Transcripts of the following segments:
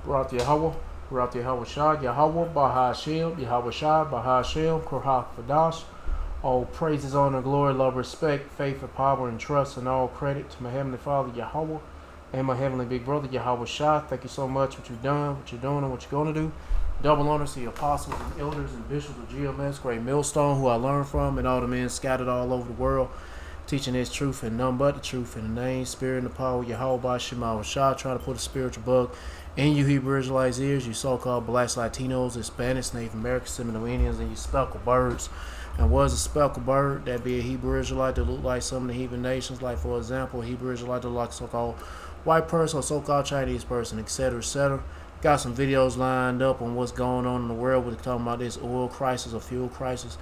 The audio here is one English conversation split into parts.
Barak Yahweh, Barak Yahweh Shah, Yahweh, Bahashem, Yahweh Shah, Bahashem, Korach Fadash. All praises, honor, glory, love, respect, faith, and power, and trust, and all credit to my Heavenly Father, Yahweh, and my Heavenly Big Brother, Yahweh Shah. Thank you so much for what you've done, what you're doing, and what you're going to do. Double honors to the apostles and elders and bishops of GMS, great millstone, who I learned from, and all the men scattered all over the world, teaching His truth and none but the truth in the name, spirit, and the power of Yahweh by Shema Shah, trying to put a spiritual bug in you Hebrew Israelites' ears, you so-called blacks, Latinos, Hispanics, Native Americans, Seminole Indians, and you speckled birds. And was a speckled bird that be a Hebrew Israelite that look like some of the heathen nations, like for example, a Hebrew Israelite that look like a so-called white person or so-called Chinese person, etc., etc. Got some videos lined up on what's going on in the world. We're talking about this oil crisis or fuel crisis.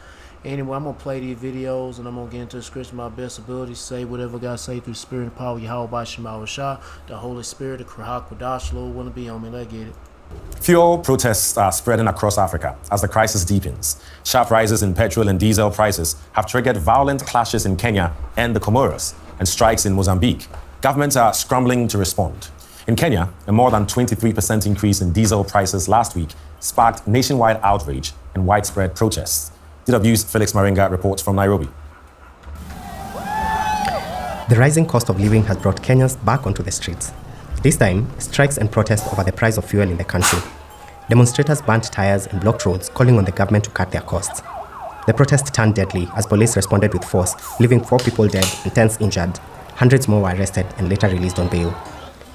Anyway, I'm going to play these videos and I'm going to get into the scripture my best ability, say whatever God say through the spirit and power of Yahweh by Shema Shah, the Holy Spirit, the Krahak Kodash, Lord, want to be on me. Let's get it. Fuel protests are spreading across Africa as the crisis deepens. Sharp rises in petrol and diesel prices have triggered violent clashes in Kenya and the Comoros and strikes in Mozambique. Governments are scrambling to respond. In Kenya, a more than 23% increase in diesel prices last week sparked nationwide outrage and widespread protests. DW's Felix Maringa reports from Nairobi. The rising cost of living has brought Kenyans back onto the streets. This time, strikes and protests over the price of fuel in the country. Demonstrators burnt tires and blocked roads, calling on the government to cut their costs. The protest turned deadly as police responded with force, leaving 4 people dead and 10 injured. Hundreds more were arrested and later released on bail.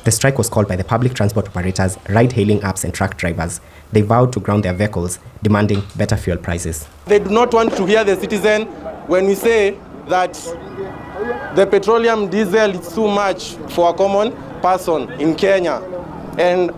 The strike was called by the public transport operators, ride-hailing apps and truck drivers. They vowed to ground their vehicles, demanding better fuel prices. They do not want to hear the citizen when we say that the petroleum diesel is too much for a common person in Kenya. And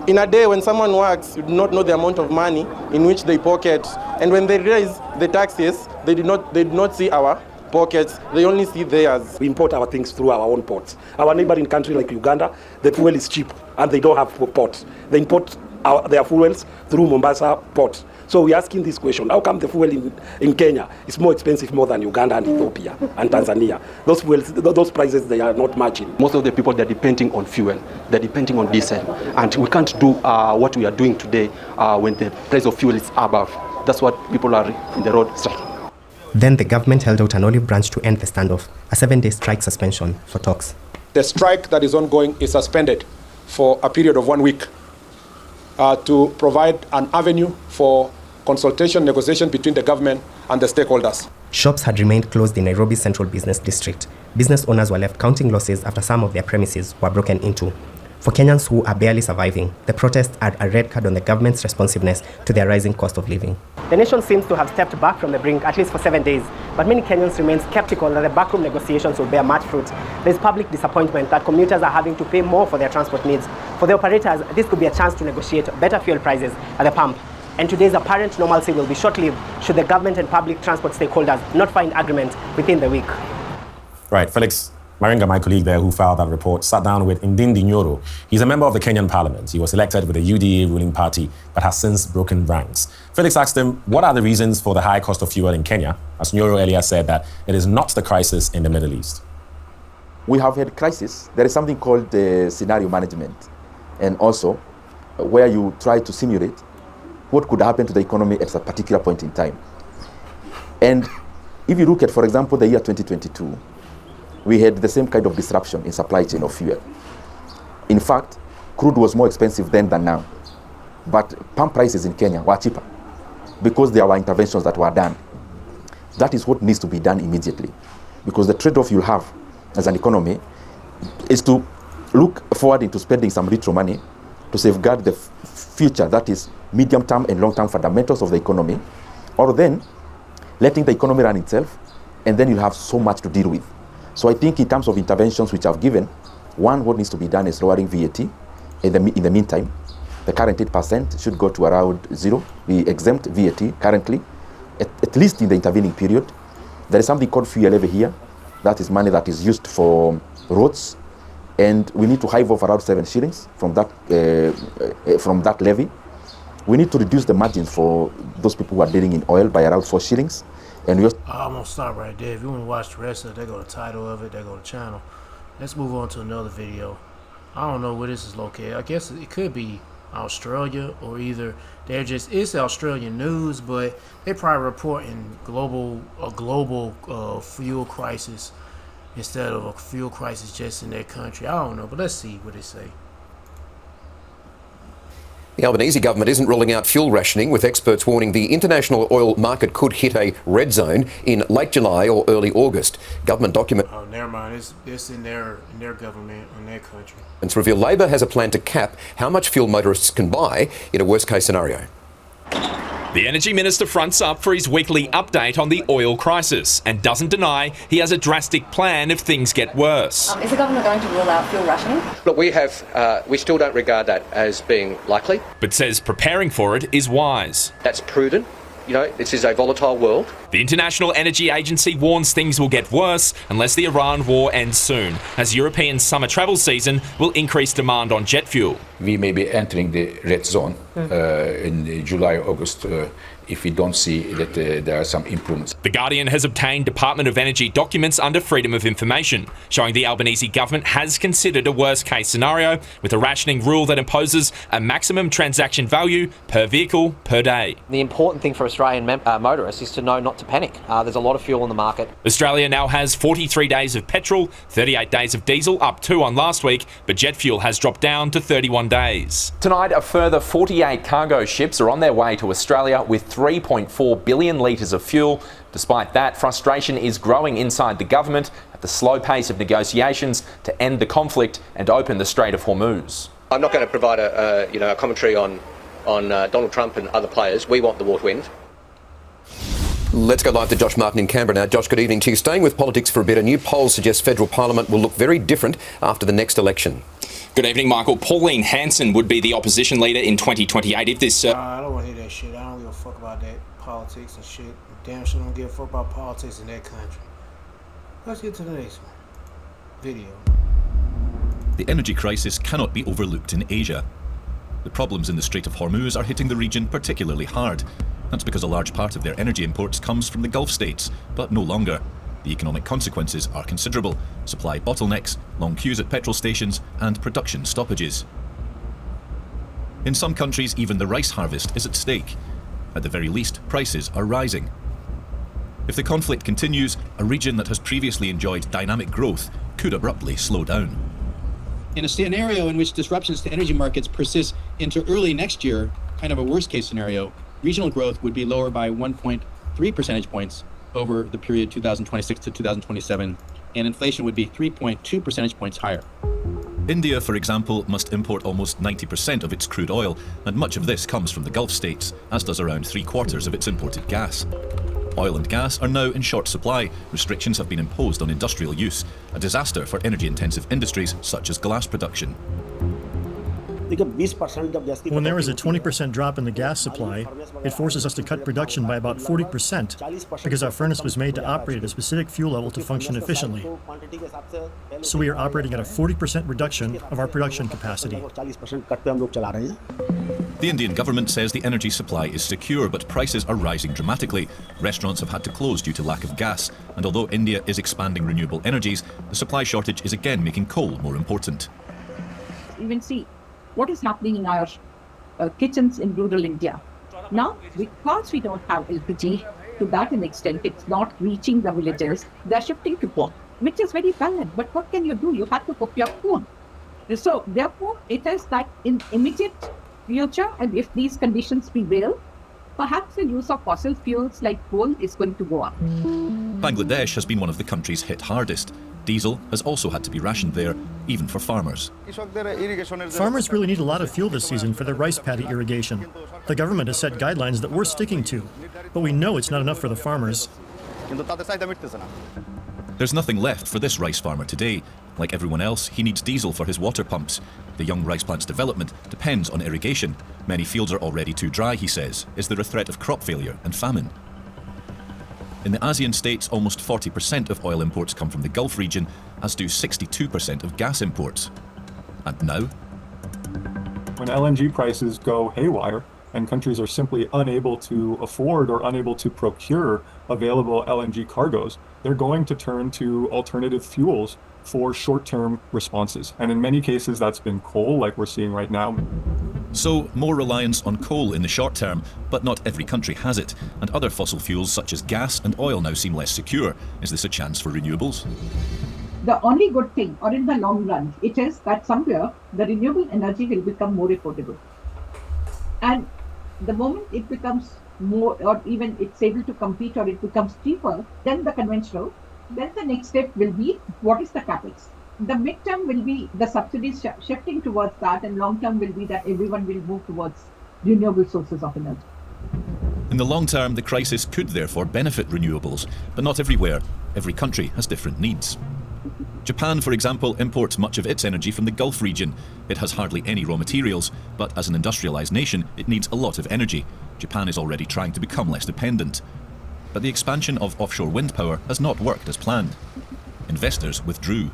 in a day when someone works, you do not know the amount of money in which they pocket. And when they raise the taxes, they do not see our pockets, they only see theirs. We import our things through our own ports. Our neighboring country like Uganda, the fuel is cheap and they don't have ports. They import their fuels through Mombasa port. So we're asking this question, how come the fuel in Kenya is more expensive more than Uganda and Ethiopia and Tanzania? Those prices, they are not matching. Most of the people, they're depending on fuel, they're depending on diesel. And we can't do what we are doing today when the price of fuel is above. That's what people are in the road striking. Then the government held out an olive branch to end the standoff, a 7-day strike suspension for talks. The strike that is ongoing is suspended for a period of 1 week to provide an avenue for consultation, negotiation between the government and the stakeholders. Shops had remained closed in Nairobi's central business district. Business owners were left counting losses after some of their premises were broken into. For Kenyans who are barely surviving, the protests are a red card on the government's responsiveness to their rising cost of living. The nation seems to have stepped back from the brink, at least for 7 days, but many Kenyans remain skeptical that the backroom negotiations will bear much fruit. There's public disappointment that commuters are having to pay more for their transport needs. For the operators, this could be a chance to negotiate better fuel prices at the pump. And today's apparent normalcy will be short-lived should the government and public transport stakeholders not find agreement within the week. Right, Felix Maringa, my colleague there who filed that report, sat down with Ndindi Nyoro. He's a member of the Kenyan parliament. He was elected with the UDA ruling party, but has since broken ranks. Felix asked him, what are the reasons for the high cost of fuel in Kenya? As Nyoro earlier said, that it is not the crisis in the Middle East. We have had crisis. There is something called scenario management, and also where you try to simulate what could happen to the economy at a particular point in time. And if you look at, for example, the year 2022, we had the same kind of disruption in supply chain of fuel. In fact, crude was more expensive then than now. But pump prices in Kenya were cheaper because there were interventions that were done. That is what needs to be done immediately. Because the trade-off you'll have as an economy is to look forward into spending some retro money to safeguard the future, that is medium-term and long-term fundamentals of the economy, or then letting the economy run itself, and then you'll have so much to deal with. So I think in terms of interventions which I've given, one, what needs to be done is lowering VAT. In the meantime, the current 8% should go to around 0. We exempt VAT currently, at least in the intervening period. There is something called fuel levy here. That is money that is used for roads. And we need to hive off around 7 shillings from that levy. We need to reduce the margins for those people who are dealing in oil by around 4 shillings. And we I'm going to stop right there. If you want to watch the rest of it, they go to the title of it, they go to the channel. Let's move on to another video. I don't know where this is located. I guess it could be Australia, or either it's Australian news, but they're probably reporting a global fuel crisis instead of a fuel crisis just in their country. I don't know, but let's see what they say. The Albanese government isn't ruling out fuel rationing, with experts warning the international oil market could hit a red zone in late July or early August. Government documents Oh, never mind. It's in their government, in their country. reveal Labor has a plan to cap how much fuel motorists can buy in a worst-case scenario. The Energy Minister fronts up for his weekly update on the oil crisis and doesn't deny he has a drastic plan if things get worse. Is the government going to rule out fuel rationing? Look, we still don't regard that as being likely. But says preparing for it is wise. That's prudent. You know, this is a volatile world. The International Energy Agency warns things will get worse unless the Iran war ends soon, as European summer travel season will increase demand on jet fuel. We may be entering the red zone in July, August, if we don't see that there are some improvements. The Guardian has obtained Department of Energy documents under Freedom of Information, showing the Albanese government has considered a worst-case scenario with a rationing rule that imposes a maximum transaction value per vehicle per day. The important thing for Australian motorists is to know not to panic. There's a lot of fuel in the market. Australia now has 43 days of petrol, 38 days of diesel, up 2 on last week, but jet fuel has dropped down to 31 days. Tonight, a further 48 cargo ships are on their way to Australia with 3.4 billion litres of fuel. Despite that, frustration is growing inside the government at the slow pace of negotiations to end the conflict and open the Strait of Hormuz. I'm not going to provide a commentary on Donald Trump and other players. We want the war to end. Let's go live to Josh Martin in Canberra now. Josh, good evening to you. Staying with politics for a bit, a new poll suggests federal parliament will look very different after the next election. Good evening, Michael. Pauline Hanson would be the opposition leader in 2028 if this... I don't want to hear that shit. I don't give a fuck about that politics and shit. Damn sure don't give a fuck about politics in that country. Let's get to the next one. Video. The energy crisis cannot be overlooked in Asia. The problems in the Strait of Hormuz are hitting the region particularly hard. That's because a large part of their energy imports comes from the Gulf states, but no longer. The economic consequences are considerable: supply bottlenecks, long queues at petrol stations, and production stoppages. In some countries, even the rice harvest is at stake. At the very least, prices are rising. If the conflict continues, a region that has previously enjoyed dynamic growth could abruptly slow down. In a scenario in which disruptions to energy markets persist into early next year, kind of a worst-case scenario, regional growth would be lower by 1.3 percentage points over the period 2026 to 2027, and inflation would be 3.2 percentage points higher. India, for example, must import almost 90% of its crude oil, and much of this comes from the Gulf states, as does around 3/4 of its imported gas. Oil and gas are now in short supply. Restrictions have been imposed on industrial use, a disaster for energy-intensive industries such as glass production. When there is a 20% drop in the gas supply, it forces us to cut production by about 40% because our furnace was made to operate at a specific fuel level to function efficiently. So we are operating at a 40% reduction of our production capacity. The Indian government says the energy supply is secure, but prices are rising dramatically. Restaurants have had to close due to lack of gas, and although India is expanding renewable energies, the supply shortage is again making coal more important. Even see what is happening in our kitchens in rural India. Now, because we don't have LPG, to that extent, it's not reaching the villages. They're shifting to coal, which is very valid. But what can you do? You have to cook your food. So, therefore, it is that in immediate future, and if these conditions prevail, perhaps the use of fossil fuels like coal is going to go up. Bangladesh has been one of the countries hit hardest. Diesel has also had to be rationed there, even for farmers. Farmers really need a lot of fuel this season for their rice paddy irrigation. The government has set guidelines that we're sticking to, but we know it's not enough for the farmers. There's nothing left for this rice farmer today. Like everyone else, he needs diesel for his water pumps. The young rice plant's development depends on irrigation. Many fields are already too dry, he says. Is there a threat of crop failure and famine? In the ASEAN states, almost 40% of oil imports come from the Gulf region, as do 62% of gas imports. And now? When LNG prices go haywire and countries are simply unable to afford or unable to procure available LNG cargoes, they're going to turn to alternative fuels for short-term responses. And in many cases, that's been coal, like we're seeing right now. So, more reliance on coal in the short term, but not every country has it, and other fossil fuels such as gas and oil now seem less secure. Is this a chance for renewables? The only good thing, or in the long run, it is that somewhere the renewable energy will become more affordable. And the moment it becomes more, or even it's able to compete, or it becomes cheaper than the conventional, then the next step will be, what is the capex? The midterm will be the subsidies shifting towards that, and long term will be that everyone will move towards renewable sources of energy. In the long term, the crisis could therefore benefit renewables, but not everywhere. Every country has different needs. Japan, for example, imports much of its energy from the Gulf region. It has hardly any raw materials, but as an industrialized nation, it needs a lot of energy. Japan is already trying to become less dependent. But the expansion of offshore wind power has not worked as planned. Investors withdrew.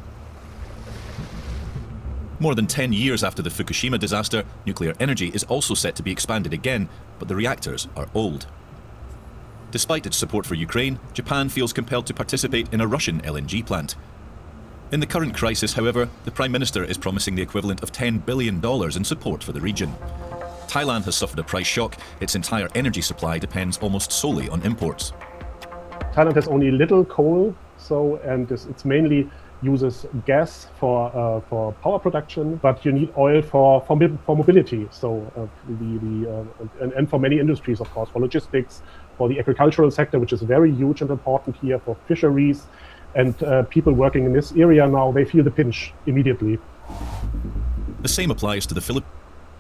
More than 10 years after the Fukushima disaster, nuclear energy is also set to be expanded again, but the reactors are old. Despite its support for Ukraine, Japan feels compelled to participate in a Russian LNG plant. In the current crisis, however, the Prime Minister is promising the equivalent of $10 billion in support for the region. Thailand has suffered a price shock. Its entire energy supply depends almost solely on imports. Thailand has only little coal, and it's mainly uses gas for power production, but you need oil for mobility. And for many industries, of course, for logistics, for the agricultural sector, which is very huge and important here, for fisheries, and people working in this area now, they feel the pinch immediately. The same applies to the Philippines.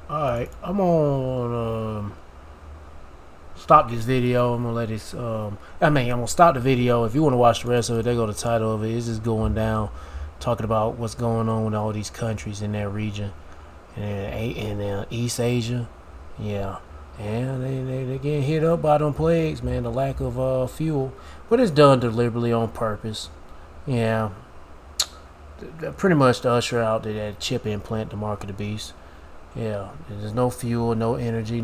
All right, I'm gonna stop this video. I'm gonna let this. I'm gonna stop the video. If you want to watch the rest of it, there go the title of it. It's just going down, talking about what's going on with all these countries in that region, and in East Asia. Yeah, and they getting hit up by them plagues, man. The lack of fuel, but it's done deliberately on purpose. Yeah, pretty much to usher out that chip implant, the mark of the beast. Yeah, there's no fuel, no energy,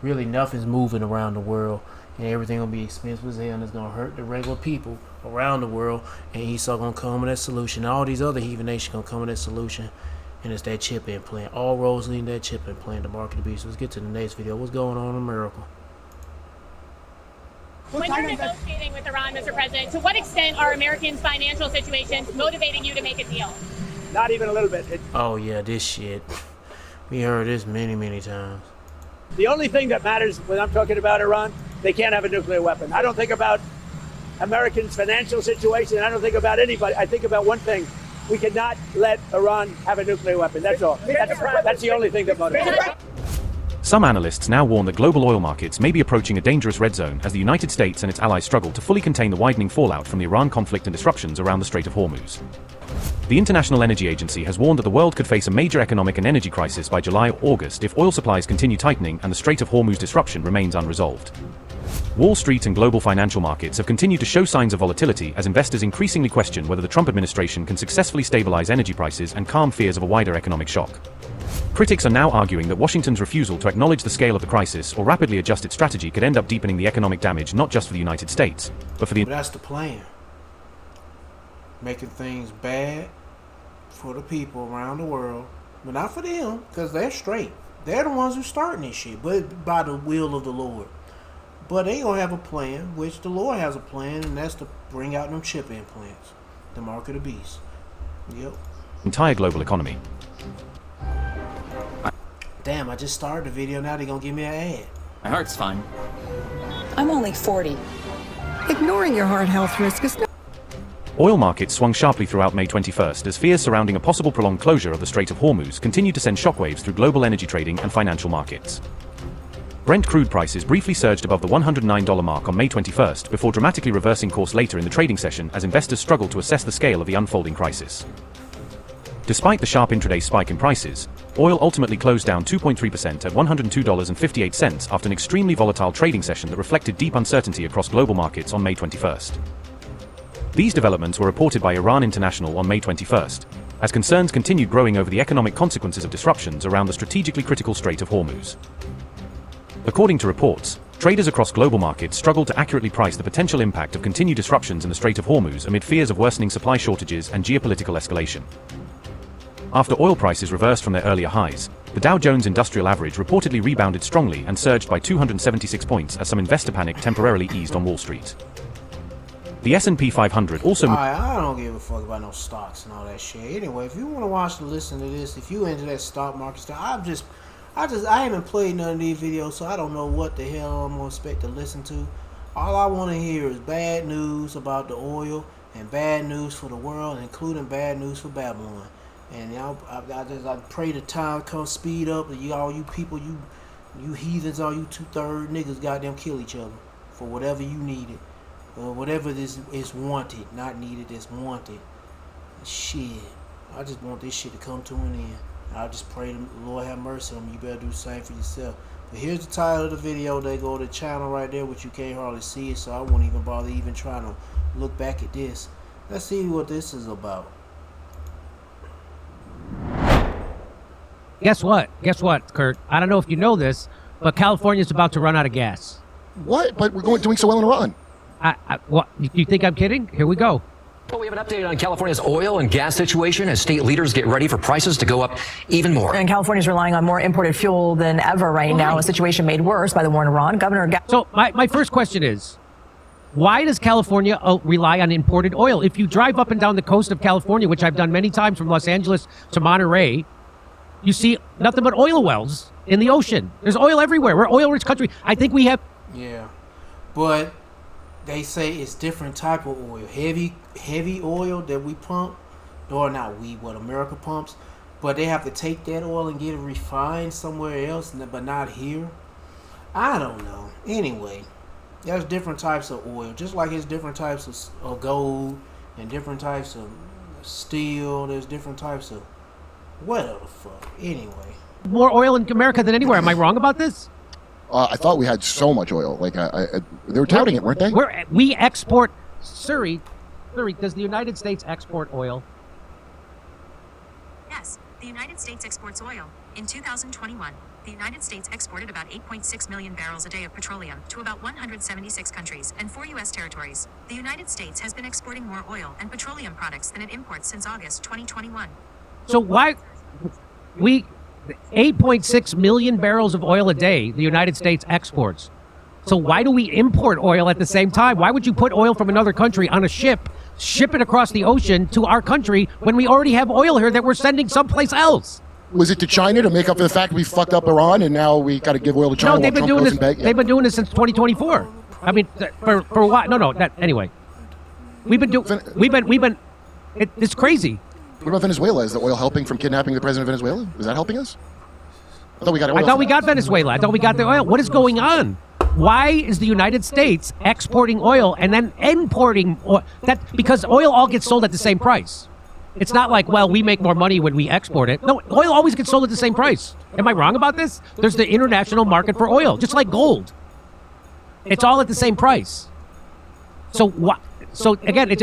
really nothing's moving around the world, and everything gonna be expensive as hell, and it's gonna hurt the regular people around the world. And Esau gonna come with that solution. All these other heathen nations gonna come with that solution, and it's that chip implant. All roads lead to that chip implant, the mark of the beast. Let's get to the next video. What's going on in America? When you're negotiating with Iran, Mr. President, to what extent are Americans' financial situations motivating you to make a deal? Not even a little bit. Oh yeah, this shit. We heard this many times. The only thing that matters when I'm talking about Iran, they can't have a nuclear weapon. I don't think about Americans' financial situation. I don't think about anybody. I think about one thing. We cannot let Iran have a nuclear weapon. That's all. That's the only thing that motivates. Some analysts now warn that global oil markets may be approaching a dangerous red zone as the United States and its allies struggle to fully contain the widening fallout from the Iran conflict and disruptions around the Strait of Hormuz. The International Energy Agency has warned that the world could face a major economic and energy crisis by July or August if oil supplies continue tightening and the Strait of Hormuz disruption remains unresolved. Wall Street and global financial markets have continued to show signs of volatility as investors increasingly question whether the Trump administration can successfully stabilize energy prices and calm fears of a wider economic shock. Critics are now arguing that Washington's refusal to acknowledge the scale of the crisis or rapidly adjust its strategy could end up deepening the economic damage not just for the United States, but for the... That's the plan. Making things bad for the people around the world, but not for them, because they're straight. They're the ones who starting this shit, but by the will of the Lord. But they gonna have a plan, which the Lord has a plan, and that's to bring out them chip implants, the mark of the beast. Yep. Entire global economy. Damn, I just started the video, now they're gonna give me an ad. My heart's fine. I'm only 40. Ignoring your heart health risk is no... Oil markets swung sharply throughout May 21st as fears surrounding a possible prolonged closure of the Strait of Hormuz continued to send shockwaves through global energy trading and financial markets. Brent crude prices briefly surged above the $109 mark on May 21st before dramatically reversing course later in the trading session as investors struggled to assess the scale of the unfolding crisis. Despite the sharp intraday spike in prices, oil ultimately closed down 2.3% at $102.58 after an extremely volatile trading session that reflected deep uncertainty across global markets on May 21st. These developments were reported by Iran International on May 21st, as concerns continued growing over the economic consequences of disruptions around the strategically critical Strait of Hormuz. According to reports, traders across global markets struggled to accurately price the potential impact of continued disruptions in the Strait of Hormuz amid fears of worsening supply shortages and geopolitical escalation. After oil prices reversed from their earlier highs, the Dow Jones Industrial Average reportedly rebounded strongly and surged by 276 points as some investor panic temporarily eased on Wall Street. The S&P 500 also... I don't give a fuck about no stocks and all that shit. Anyway, if you want to watch and listen to this, if you into that stock market stuff, I haven't played none of these videos, so I don't know what the hell I'm going to expect to listen to. All I want to hear is bad news about the oil and bad news for the world, including bad news for Babylon. And I pray the time come speed up, and all you people, you heathens, all you 2/3 niggas, goddamn kill each other for whatever you needed, whatever this is wanted, not needed, is wanted. Shit, I just want this shit to come to an end. I just pray the Lord have mercy on you. You better do the same for yourself. But here's the title of the video. They go to the channel right there, which you can't hardly see it, so I won't even bother even trying to look back at this. Let's see what this is about. Guess what, Kurt? I don't know if you know this, but California's about to run out of gas. What? But we're doing so well in Iran. What? You think I'm kidding? Here we go. Well, we have an update on California's oil and gas situation as state leaders get ready for prices to go up even more. And California's relying on more imported fuel than ever right now, a situation made worse by the war in Iran. So my first question is, why does California rely on imported oil? If you drive up and down the coast of California, which I've done many times from Los Angeles to Monterey, you see nothing but oil wells in the ocean. There's oil everywhere. We're an oil-rich country. I think we have... Yeah, but they say it's different type of oil. Heavy oil that we pump, or not we, what America pumps, but they have to take that oil and get it refined somewhere else, but not here. I don't know. Anyway, there's different types of oil, just like there's different types of gold and different types of steel. There's different types of whatever the fuck. Anyway, more oil in America than anywhere. Am I wrong about this? I thought we had so much oil. Like they were touting it, weren't they? We export. Surrey, does the United States export oil? Yes, the United States exports oil. In 2021, the United States exported about 8.6 million barrels a day of petroleum to about 176 countries and 4 U.S. territories. The United States has been exporting more oil and petroleum products than it imports since August 2021. So why 8.6 million barrels of oil a day the United States exports. So why do we import oil at the same time? Why would you put oil from another country on a ship, ship it across the ocean to our country when we already have oil here that we're sending someplace else? Was it to China to make up for the fact we fucked up Iran and now we got to give oil to China? No, they've been doing this. They've been doing this since 2024. I mean, for a while. No. Anyway, it's crazy. What about Venezuela? Is the oil helping from kidnapping the president of Venezuela? Is that helping us? I thought we got oil. I thought we got Venezuela. I thought we got the oil. What is going on? Why is the United States exporting oil and then importing oil? Because oil all gets sold at the same price. It's not like, well, we make more money when we export it. No, oil always gets sold at the same price. Am I wrong about this? There's the international market for oil, just like gold. It's all at the same price. So what? So again,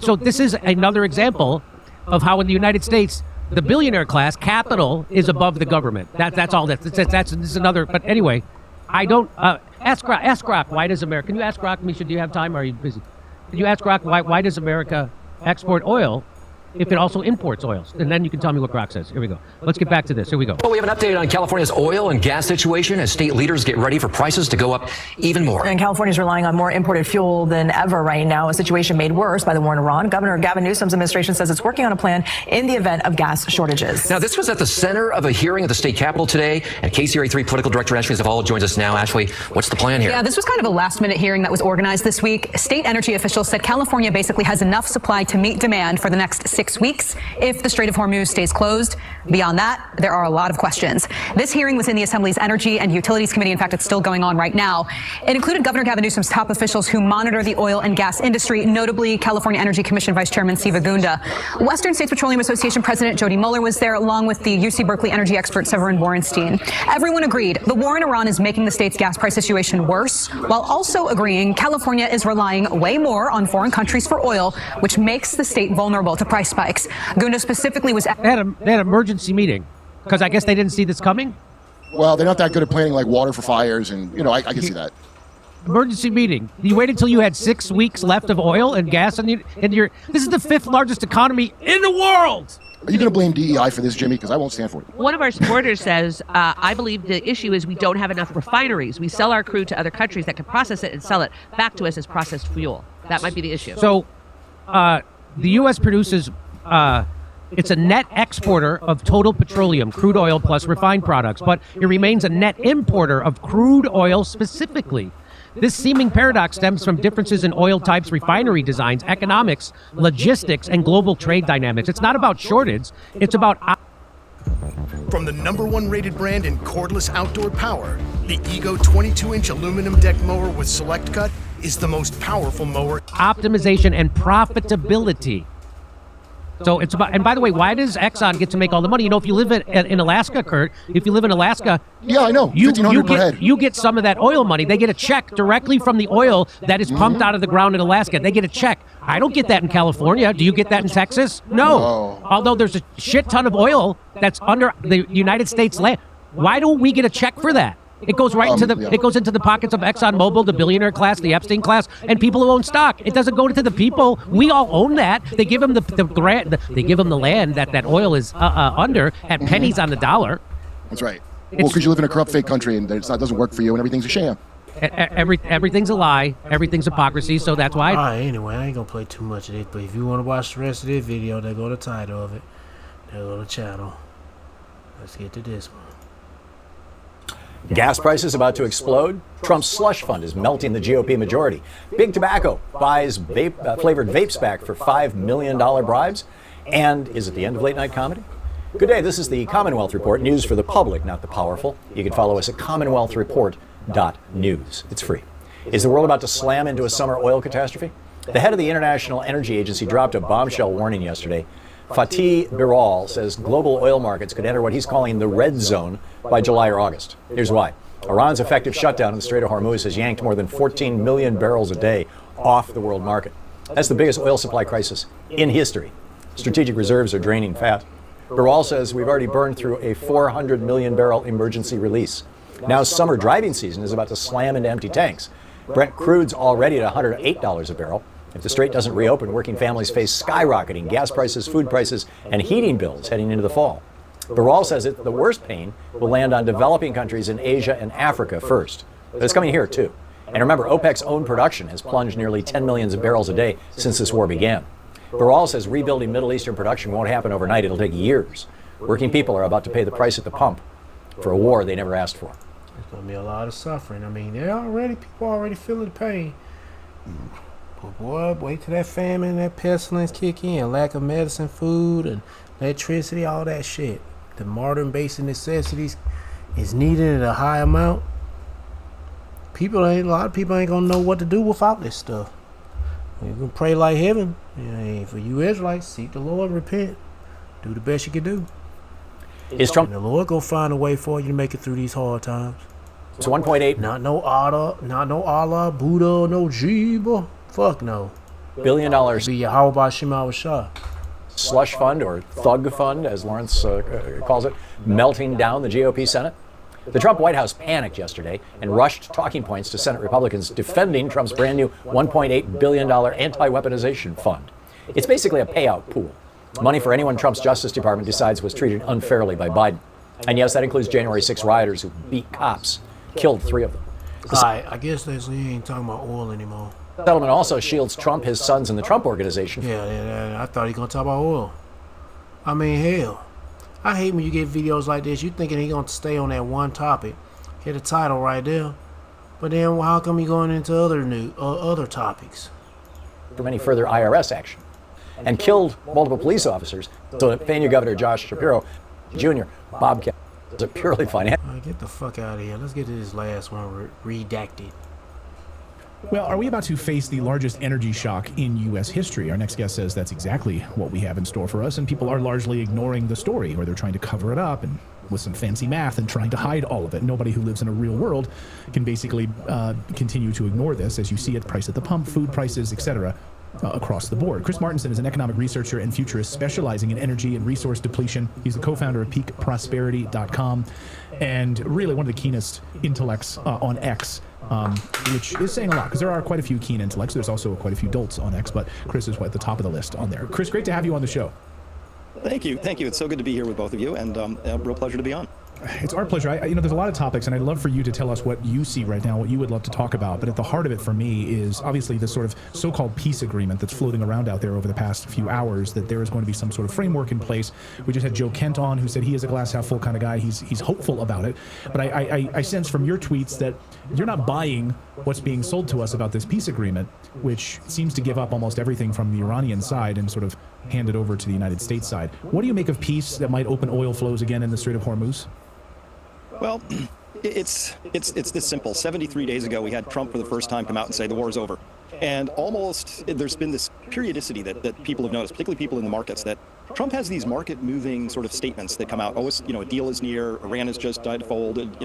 so this is another example of how in the United States, the billionaire class, capital, is above the government. That's all. This is another. But anyway, I don't ask Grok. Why does America? Can you ask Grok, Misha? Do you have time? Or are you busy? Can you ask Grok why does America export oil if it also imports oils? And then you can tell me what Grok says. Here we go. Let's get back to this. Here we go. Well, we have an update on California's oil and gas situation as state leaders get ready for prices to go up even more. And California's relying on more imported fuel than ever right now, a situation made worse by the war in Iran. Governor Gavin Newsom's administration says it's working on a plan in the event of gas shortages. Now, this was at the center of a hearing at the state capitol today, and KCRA3 political director Ashley Zavala joins us now. Ashley, what's the plan here? Yeah, this was kind of a last-minute hearing that was organized this week. State energy officials said California basically has enough supply to meet demand for the next 6 weeks if the Strait of Hormuz stays closed. Beyond that, there are a lot of questions. This hearing was in the Assembly's Energy and Utilities Committee. In fact, it's still going on right now. It included Governor Gavin Newsom's top officials who monitor the oil and gas industry, notably California Energy Commission Vice Chairman Siva Gunda. Western States Petroleum Association President Jody Mueller was there, along with the UC Berkeley energy expert Severin Borenstein. Everyone agreed the war in Iran is making the state's gas price situation worse, while also agreeing California is relying way more on foreign countries for oil, which makes the state vulnerable to price spikes. Gunda specifically was... They had an emergency meeting because I guess they didn't see this coming. Well, they're not that good at planning like water for fires, and I can see that. Emergency meeting. You waited until you had 6 weeks left of oil and gas, and this is the 5th largest economy in the world. Are you going to blame DEI for this, Jimmy? Because I won't stand for it. One of our supporters says, I believe the issue is we don't have enough refineries. We sell our crude to other countries that can process it and sell it back to us as processed fuel. That might be the issue. So the U.S. produces, it's a net exporter of total petroleum, crude oil plus refined products, but it remains a net importer of crude oil specifically. This seeming paradox stems from differences in oil types, refinery designs, economics, logistics, and global trade dynamics. It's not about shortage. It's about... From the #1 rated brand in cordless outdoor power, the Ego 22-inch aluminum deck mower with Select Cut is the most powerful mower. Optimization and profitability. So it's about, and by the way, why does Exxon get to make all the money? You know, if you live in Alaska, Kurt, if you live in Alaska, yeah, I know, you get some of that oil money. They get a check directly from the oil that is pumped out of the ground in Alaska. They get a check. I don't get that in California. Do you get that in Texas? No. Although there's a shit ton of oil that's under the United States land. Why don't we get a check for that? It goes right into it goes into the pockets of ExxonMobil, the billionaire class, the Epstein class, and people who own stock. It doesn't go to the people. We all own that. They give them the grant. They give them the land that oil is under at pennies on the dollar. That's right. Well, because you live in a corrupt, fake country and it doesn't work for you, and everything's a sham. Everything's a lie. Everything's hypocrisy. So that's why. All right. Anyway, I ain't gonna play too much of it. But if you want to watch the rest of this video, there go the title of it. There go the channel. Let's get to this one. Gas prices about to explode. Trump's slush fund is melting the GOP majority. Big Tobacco buys flavored vapes back for $5 million bribes. And is it the end of late night comedy? Good day, this is the Commonwealth Report, news for the public, not the powerful. You can follow us at commonwealthreport.news. It's free. Is the world about to slam into a summer oil catastrophe? The head of the International Energy Agency dropped a bombshell warning yesterday. Fatih Birol says global oil markets could enter what he's calling the red zone by July or August. Here's why. Iran's effective shutdown in the Strait of Hormuz has yanked more than 14 million barrels a day off the world market. That's the biggest oil supply crisis in history. Strategic reserves are draining fast. Birol says we've already burned through a 400 million barrel emergency release. Now summer driving season is about to slam into empty tanks. Brent crude's already at $108 a barrel. If the strait doesn't reopen, working families face skyrocketing gas prices, food prices, and heating bills heading into the fall. Birol says the worst pain will land on developing countries in Asia and Africa first. But it's coming here too. And remember, OPEC's own production has plunged nearly 10 million barrels a day since this war began. Birol says rebuilding Middle Eastern production won't happen overnight. It'll take years. Working people are about to pay the price at the pump for a war they never asked for. There's going to be a lot of suffering. I mean, people already feeling the pain. But boy, wait till that famine, that pestilence kick in. Lack of medicine, food, and electricity, all that shit. The modern basic necessities is needed at a high amount. A lot of people ain't gonna know what to do without this stuff. You can pray like heaven. For you Israelites, seek the Lord, repent, do the best you can do. Is Trump? And the Lord gonna find a way for you to make it through these hard times. It's 1.8. Not no Allah, Buddha, no Jiva. Fuck no. $1 billion. Be Yahweh Shema Shah. Slush fund, or thug fund, as Lawrence calls it, melting down the GOP Senate. The Trump White House panicked yesterday and rushed talking points to Senate Republicans defending Trump's brand new $1.8 billion anti-weaponization fund. It's basically a payout pool. Money for anyone Trump's Justice Department decides was treated unfairly by Biden. And yes, that includes January 6 rioters who beat cops, killed 3 of them. I guess they ain't talking about oil anymore. The settlement also shields Trump, his sons, and the Trump Organization. Yeah, I thought he gonna talk about oil. I mean, hell, I hate when you get videos like this. You thinking he gonna stay on that one topic, hit a title right there, but then how come he going into other topics? From any further IRS action, and killed multiple police officers. So Pennsylvania Governor Josh Shapiro Jr. Bobcat is a purely financial. Get the fuck out of here. Let's get to this last one redacted. Well, are we about to face the largest energy shock in U.S. history? Our next guest says that's exactly what we have in store for us, and people are largely ignoring the story, or they're trying to cover it up and with some fancy math and trying to hide all of it. Nobody who lives in a real world can basically continue to ignore this, as you see at price at the pump, food prices, etc., across the board. Chris Martenson is an economic researcher and futurist specializing in energy and resource depletion. He's the co-founder of peakprosperity.com and really one of the keenest intellects on X. Which is saying a lot, because there are quite a few keen intellects. There's also quite a few dolts on X, but Chris is at the top of the list on there. Chris, great to have you on the show. Thank you. It's so good to be here with both of you, and a real pleasure to be on. It's our pleasure. There's a lot of topics, and I'd love for you to tell us what you see right now, what you would love to talk about. But at the heart of it for me is obviously this sort of so-called peace agreement that's floating around out there over the past few hours, that there is going to be some sort of framework in place. We just had Joe Kent on, who said he is a glass half full kind of guy. He's hopeful about it. But I sense from your tweets that you're not buying what's being sold to us about this peace agreement, which seems to give up almost everything from the Iranian side and sort of hand it over to the United States side. What do you make of peace that might open oil flows again in the Strait of Hormuz? Well, it's this simple. 73 days ago, we had Trump for the first time come out and say the war is over. And almost there's been this periodicity that people have noticed, particularly people in the markets, that Trump has these market-moving sort of statements that come out. Oh, a deal is near. Iran has just folded.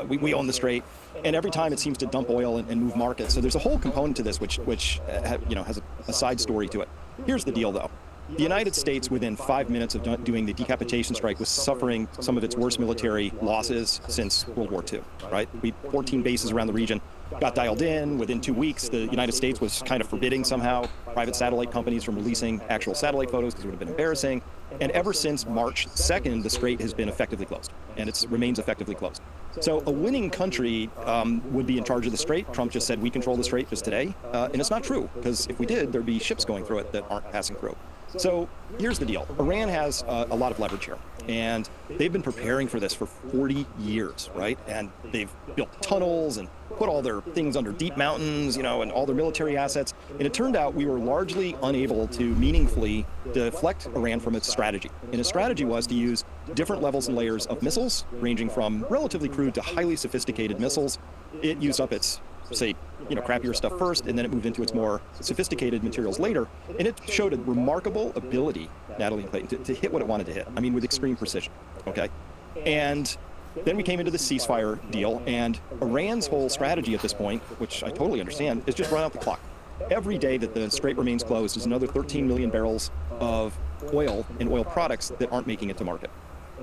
We own the Strait. And every time it seems to dump oil and move markets. So there's a whole component to this which has a side story to it. Here's the deal, though. The United States, within 5 minutes of doing the decapitation strike, was suffering some of its worst military losses since World War II, right? We had 14 bases around the region, got dialed in. Within 2 weeks, the United States was kind of forbidding somehow private satellite companies from releasing actual satellite photos because it would have been embarrassing. And ever since March 2nd, the Strait has been effectively closed, and it remains effectively closed. So a winning country would be in charge of the Strait. Trump just said we control the Strait just today, and it's not true, because if we did, there'd be ships going through it that aren't passing through. So here's the deal. Iran has a lot of leverage here, and they've been preparing for this for 40 years, right? And they've built tunnels and put all their things under deep mountains, and all their military assets. And it turned out we were largely unable to meaningfully deflect Iran from its strategy. And its strategy was to use different levels and layers of missiles, ranging from relatively crude to highly sophisticated missiles. It used up its crappier stuff first, and then it moved into its more sophisticated materials later. And it showed a remarkable ability, Natalie and Clayton, to hit what it wanted to hit. I mean, with extreme precision, okay? And then we came into the ceasefire deal, and Iran's whole strategy at this point, which I totally understand, is just run out the clock. Every day that the Strait remains closed is another 13 million barrels of oil and oil products that aren't making it to market.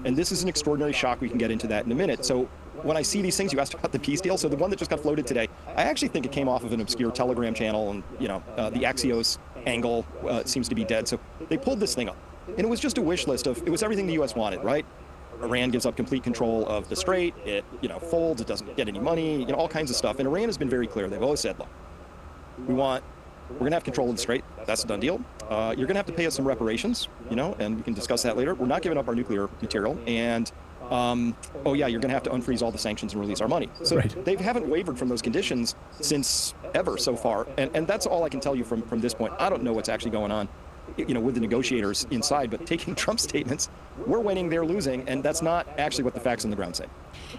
And this is an extraordinary shock. We can get into that in a minute. So when I see these things, you asked about the peace deal. So the one that just got floated today, I actually think it came off of an obscure Telegram channel, and the Axios angle seems to be dead. So they pulled this thing up, and it was just a wish list of, it was everything the U.S. wanted, right? Iran gives up complete control of the Strait. It folds. It doesn't get any money. All kinds of stuff. And Iran has been very clear. They've always said, look, we're going to have control of the Strait. That's a done deal. You're going to have to pay us some reparations, and we can discuss that later. We're not giving up our nuclear material. And, you're going to have to unfreeze all the sanctions and release our money. So They haven't wavered from those conditions since ever so far. And that's all I can tell you from this point. I don't know what's actually going on, with the negotiators inside, but taking Trump's statements, we're winning, they're losing. And that's not actually what the facts on the ground say.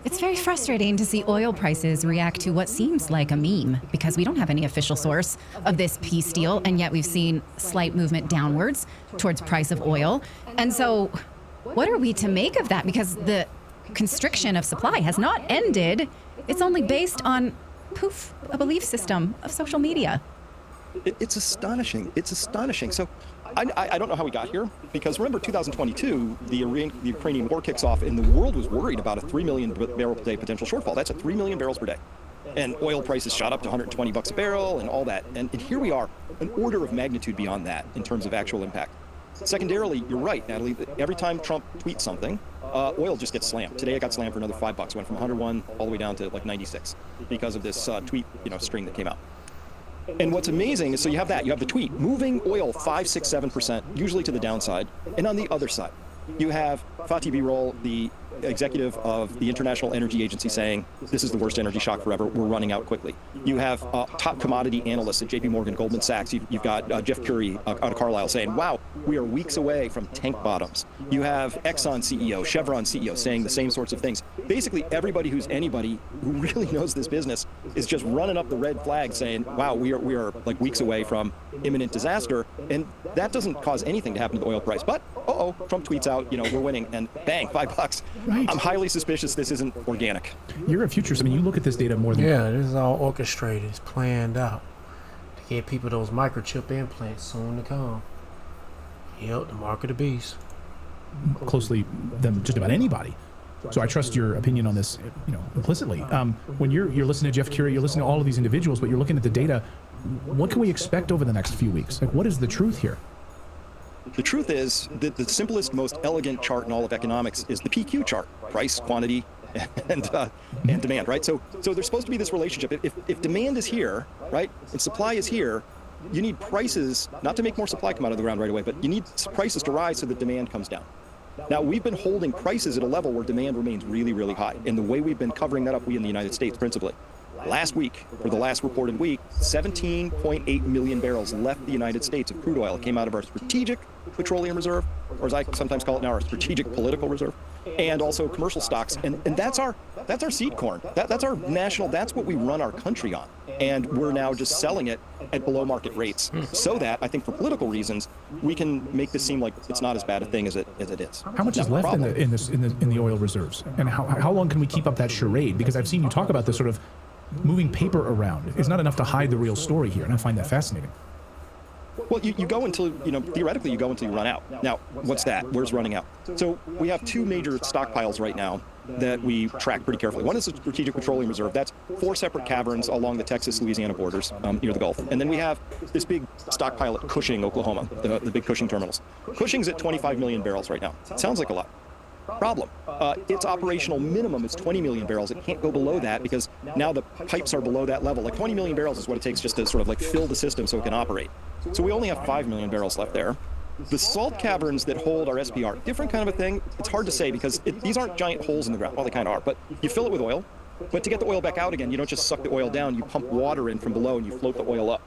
It's very frustrating to see oil prices react to what seems like a meme, because we don't have any official source of this peace deal, and yet we've seen slight movement downwards towards price of oil. And so what are we to make of that? Because the constriction of supply has not ended. It's only based on, a belief system of social media. It's astonishing. It's astonishing. So I don't know how we got here, because remember 2022, the Ukrainian war kicks off, and the world was worried about a 3 million barrel per day potential shortfall. That's a 3 million barrels per day. And oil prices shot up to $120 a barrel and all that. And here we are, an order of magnitude beyond that in terms of actual impact. Secondarily, you're right, Natalie, every time Trump tweets something, oil just gets slammed. Today it got slammed for another $5. Went from 101 all the way down to like 96 because of this tweet string that came out. And what's amazing is, so you have the tweet moving oil 5, 6, 7%, usually to the downside. And on the other side, you have Fatih Birol, the executive of the International Energy Agency, saying this is the worst energy shock forever. We're running out quickly. You have top commodity analysts at JP Morgan, Goldman Sachs. You've got Jeff Currie out of Carlisle saying, wow, we are weeks away from tank bottoms. You have Exxon CEO, Chevron CEO saying the same sorts of things. Basically, everybody who's anybody who really knows this business is just running up the red flag saying, wow, we are like weeks away from imminent disaster. And that doesn't cause anything to happen to the oil price. But, Trump tweets out, we're winning, and bang, $5. Right. I'm highly suspicious this isn't organic. You're a futurist. I mean, you look at this data more than... Yeah, this is all orchestrated. It's planned out to get people those microchip implants soon to come. Yep, the mark of the beast. Closely than just about anybody. So I trust your opinion on this, implicitly. When you're listening to Jeff Currie, you're listening to all of these individuals, but you're looking at the data. What can we expect over the next few weeks? Like, what is the truth here? The truth is that the simplest, most elegant chart in all of economics is the PQ chart: price, quantity, and demand, right? So there's supposed to be this relationship. If demand is here, right, and supply is here, you need prices not to make more supply come out of the ground right away, but you need prices to rise so that demand comes down. Now, we've been holding prices at a level where demand remains really, really high. And the way we've been covering that up, we in the United States principally, last week, for the last reported week, 17.8 million barrels left the United States of crude oil. It came out of our strategic petroleum reserve, or as I sometimes call it now, our strategic political reserve, and also commercial stocks. And that's our seed corn. That's our national, that's what we run our country on. And we're now just selling it at below market rates so that, I think for political reasons, we can make this seem like it's not as bad a thing as it is. How much is left in the oil reserves? And how long can we keep up that charade? Because I've seen you talk about this sort of moving paper around. It's not enough to hide the real story here, and I find that fascinating. Well, you go until, theoretically you go until you run out. Now, what's that? Where's running out? So we have two major stockpiles right now that we track pretty carefully. One is the Strategic Petroleum Reserve. That's 4 separate caverns along the Texas-Louisiana borders near the Gulf. And then we have this big stockpile at Cushing, Oklahoma, the big Cushing terminals. Cushing's at 25 million barrels right now. It sounds like a lot. Problem. Its operational minimum is 20 million barrels. It can't go below that because now the pipes are below that level. Like 20 million barrels is what it takes just to sort of like fill the system so it can operate. So we only have 5 million barrels left there. The salt caverns that hold our SPR, different kind of a thing. It's hard to say because these aren't giant holes in the ground. Well, they kind of are, but you fill it with oil. But to get the oil back out again, you don't just suck the oil down. You pump water in from below and you float the oil up.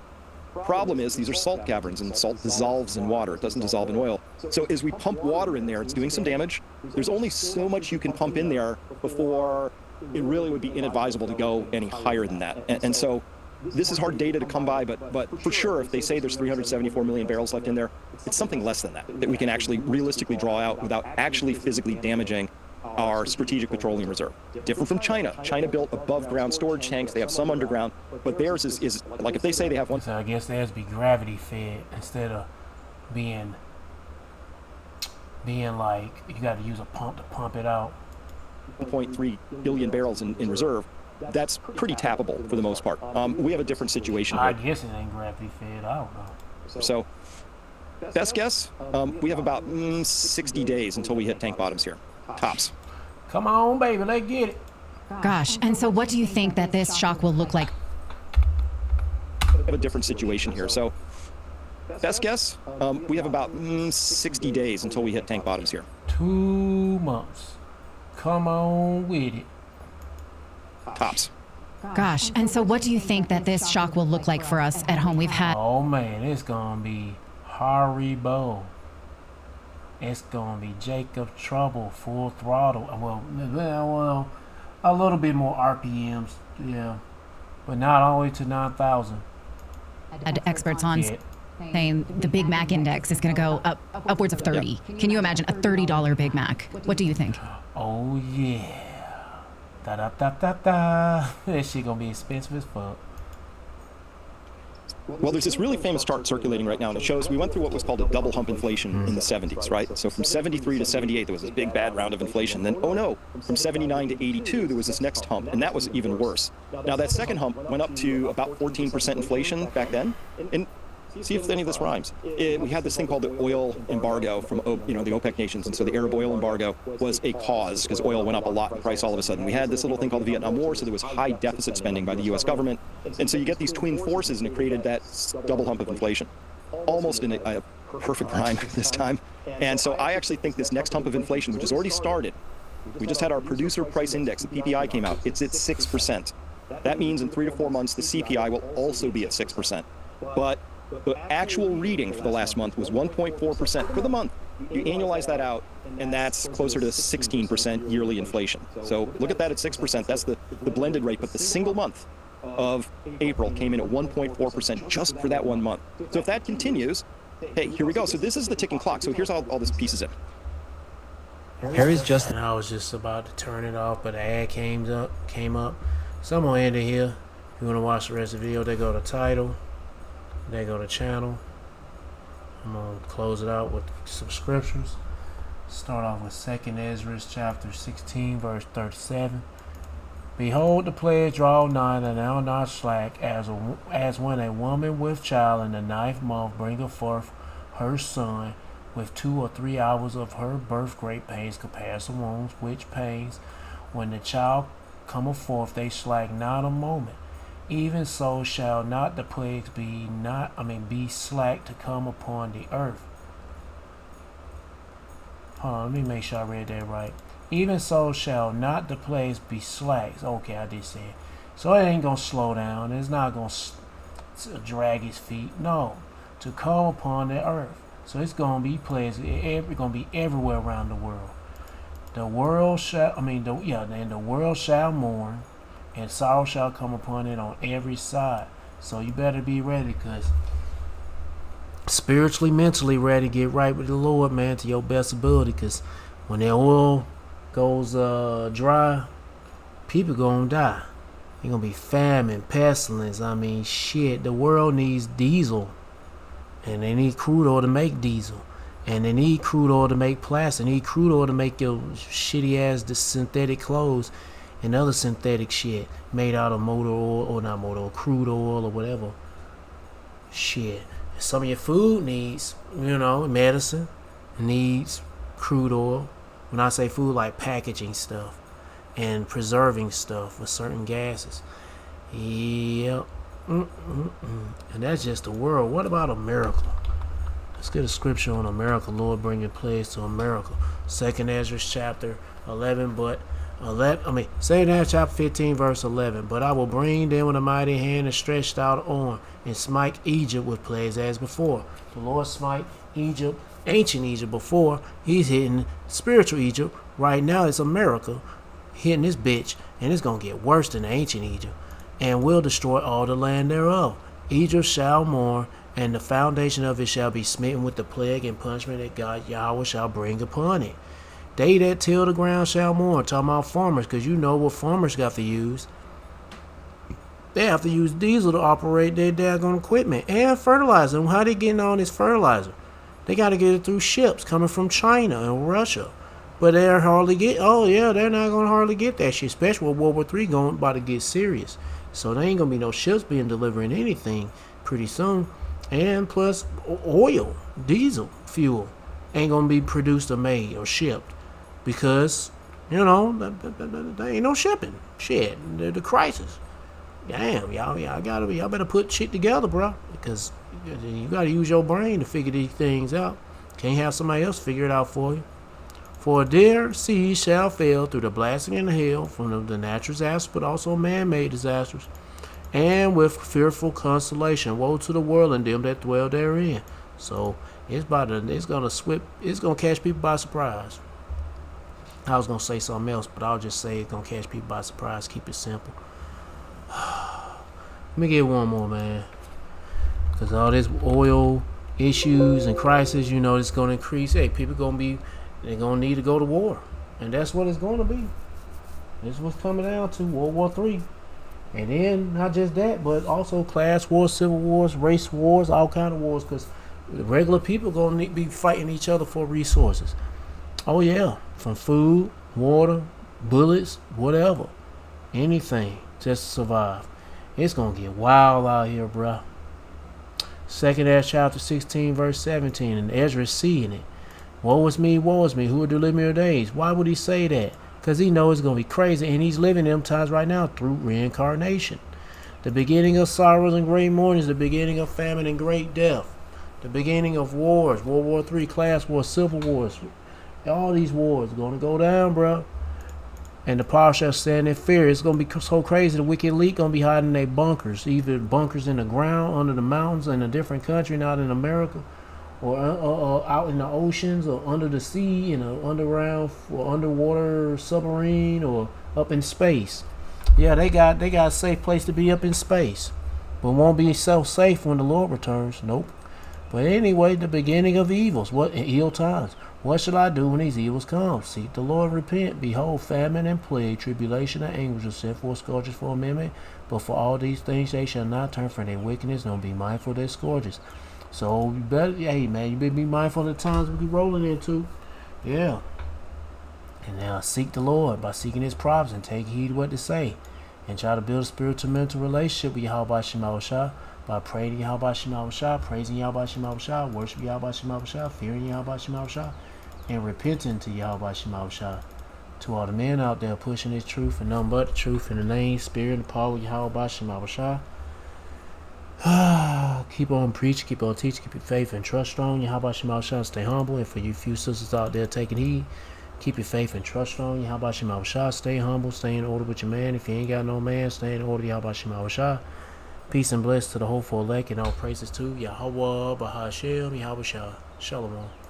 Problem is, these are salt caverns, and salt dissolves in water. It doesn't dissolve in oil. So as we pump water in there, it's doing some damage. There's only so much you can pump in there before it really would be inadvisable to go any higher than that. And so this is hard data to come by, but for sure, if they say there's 374 million barrels left in there, it's something less than that we can actually realistically draw out without actually physically damaging our strategic petroleum reserve. Different from China. China built above ground storage tanks. They have some underground, but theirs is like if they say they have one. So I guess theirs be gravity fed instead of being like you got to use a pump to pump it out. 1.3 billion barrels in reserve. That's pretty tappable for the most part. We have a different situation here. I guess it ain't gravity fed. I don't know. So, best guess, we have about 60 days until we hit tank bottoms here. Tops. Come on, baby, let's get it. Gosh, and so what do you think that this shock will look like? We have a different situation here. So, best guess, we have about 60 days until we hit tank bottoms here. 2 months. Come on with it. Tops. Gosh, and so what do you think that this shock will look like for us at home? We've had... Oh, man, it's going to be horrible. It's going to be Jacob Trouble, full throttle. Well, a little bit more RPMs, yeah. But not all the way to 9,000. Had experts on saying the Big Mac index is going to go up upwards of 30. Can you imagine a $30 Big Mac? What do you think? Oh, yeah. Da-da-da-da-da. That shit going to be expensive as fuck. Well, there's this really famous chart circulating right now, and it shows we went through what was called a double hump inflation in the 70s, right? So from 73 to 78, there was this big bad round of inflation. Then, oh no, from 79 to 82, there was this next hump, and that was even worse. Now, that second hump went up to about 14% inflation back then. And see if any of this rhymes. We had this thing called the oil embargo from the OPEC nations, and so the Arab oil embargo was a cause because oil went up a lot in price all of a sudden. We had this little thing called the Vietnam War, so there was high deficit spending by the U.S. government, and so you get these twin forces, and it created that double hump of inflation, almost in a perfect rhyme this time. And so I actually think this next hump of inflation, which has already started, we just had our producer price index, the PPI came out, it's at 6%. That means in 3 to 4 months, the CPI will also be at 6%. But the actual reading for the last month was 1.4% for the month. You annualize that out, and that's closer to 16% yearly inflation. So look at that at 6%. That's the blended rate, but the single month of April came in at 1.4% just for that 1 month. So if that continues, hey, here we go. So this is the ticking clock. So here's how all this pieces in. Harry's just... And I was just about to turn it off, but the ad came up. So I'm going to end it here. If you want to watch the rest of the video, they go to title. They go to channel. I'm going to close it out with some scriptures. Start off with 2 Ezra chapter 16 verse 37. Behold, the pledge draw nigh, and thou not slack, as when a woman with child in the 9th month bringeth forth her son, with 2 or 3 hours of her birth great pains comparison wounds, which pains, when the child cometh forth, they slack not a moment. Even so shall not the plagues be slack to come upon the earth. Hold on, let me make sure I read that right. Even so shall not the plagues be slack. Okay, I did say it. So it ain't gonna slow down. It's not gonna drag his feet. No, to come upon the earth. So it's gonna be plagues. It's gonna be everywhere around the world. The world shall, and the world shall mourn, and sorrow shall come upon it on every side. So you better be ready, because spiritually, mentally ready, get right with the Lord, man, to your best ability, because when the oil goes dry, people gonna die. It's gonna be famine, pestilence. Shit, the world needs diesel, and they need crude oil to make diesel, and they need crude oil to make plastic. They need crude oil to make your shitty ass synthetic clothes and other synthetic shit made out of motor oil, or not motor oil, crude oil or whatever. Shit. Some of your food needs, medicine needs crude oil. When I say food, like packaging stuff and preserving stuff with certain gases. Yep. And that's just the world. What about America? Let's get a scripture on America. Lord, bring your plagues to America. 2nd Ezra chapter 11, Second Ezra chapter 15, verse 11. But I will bring them with a mighty hand and stretched out arm, and smite Egypt with plagues as before. The Lord smite Egypt, ancient Egypt, before. He's hitting spiritual Egypt. Right now it's America hitting this bitch, and it's gonna get worse than ancient Egypt, and will destroy all the land thereof. Egypt shall mourn, and the foundation of it shall be smitten with the plague and punishment that God Yahweh shall bring upon it. They that till the ground shall mourn. Talking about farmers, because you know what farmers got to use. They have to use diesel to operate their daggone equipment and fertilizer. And how they getting all this fertilizer? They got to get it through ships coming from China and Russia. But they're hardly they're not going to hardly get that shit, especially with World War III about to get serious. So there ain't going to be no ships being delivering anything pretty soon. And plus, oil, diesel, fuel ain't going to be produced or made or shipped. Because, there ain't no shipping. Shit, the crisis. Damn, y'all better put shit together, bro. Because you gotta use your brain to figure these things out. Can't have somebody else figure it out for you. For their seed shall fail through the blasting and the hail from the natural disasters, but also man-made disasters, and with fearful consolation. Woe to the world and them that dwell therein. So it's gonna catch people by surprise. I was gonna say something else, but I'll just say it's gonna catch people by surprise. Keep it simple. Let me get one more, man. Because all this oil issues and crisis, it's gonna increase. Hey, people they're gonna need to go to war, and that's what it's gonna be. This is what's coming down to World War III, and then not just that, but also class wars, civil wars, race wars, all kind of wars. Because the regular people gonna be fighting each other for resources. Oh yeah, from food, water, bullets, whatever, anything just to survive. It's gonna get wild out here, bruh. 2nd Ezra chapter 16, verse 17, and Ezra is seeing it. Woe is me, who will deliver me your days? Why would he say that? Because he knows it's gonna be crazy, and he's living them times right now through reincarnation. The beginning of sorrows and great mourning is the beginning of famine and great death. The beginning of wars, World War III, class wars, civil wars. All these wars are going to go down, bro. And the power shall stand in fear. It's going to be so crazy. The wicked elite going to be hiding in their bunkers. Either bunkers in the ground, under the mountains, in a different country, not in America. Or out in the oceans, or under the sea, in an underground or underwater submarine, or up in space. Yeah, they got a safe place to be up in space. But won't be so safe when the Lord returns. Nope. But anyway, the beginning of evils. What in ill times? What shall I do when these evils come? Seek the Lord and repent. Behold, famine and plague, tribulation and anguish, and sinful scourges for a minute. But for all these things they shall not turn from their wickedness, nor be mindful of their scourges. So you better, you better be mindful of the times we be rolling into. Yeah. And now seek the Lord by seeking His prophets and take heed what to say. And try to build a spiritual mental relationship with Yahweh Shema Shah. by praying to Yahweh Shema Shah, praising Yahweh Shema Shah, worship Yahweh Shema Shah, fearing Yahweh Shema Shah, and repenting to Yahweh Shema Shah. To all the men out there pushing this truth and nothing but the truth in the name, spirit, and power of Yahweh Shema Shah. Keep on preaching, keep on teaching, keep your faith and trust strong. Yahweh Shema Shah, stay humble. And for you few sisters out there taking heed, keep your faith and trust strong. Yahweh Shema Shah, stay humble, stay in order with your man. If you ain't got no man, stay in order. Yahweh Shema Shah. Peace and bless to the hopeful elect, and all praises to Yahweh Bahashem, Yahweh Shah. Shalom.